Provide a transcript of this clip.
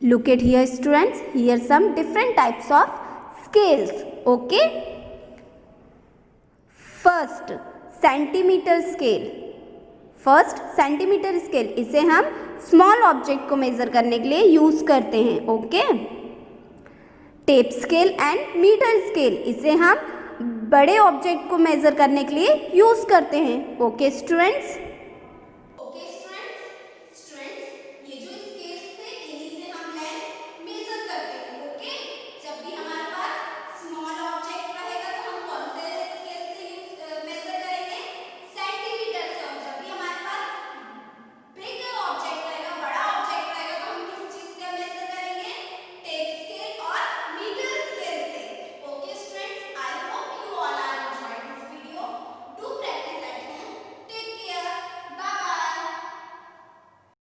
Look at here students, here some different types of scales. Okay, first centimeter scale. First centimetre scale, इसे हम small object को major करने के लिए use करते हैं. Okay, tape scale and metre scale, इसे हम बड़े ऑब्जेक्ट को मेजर करने के लिए यूज करते हैं. Okay students.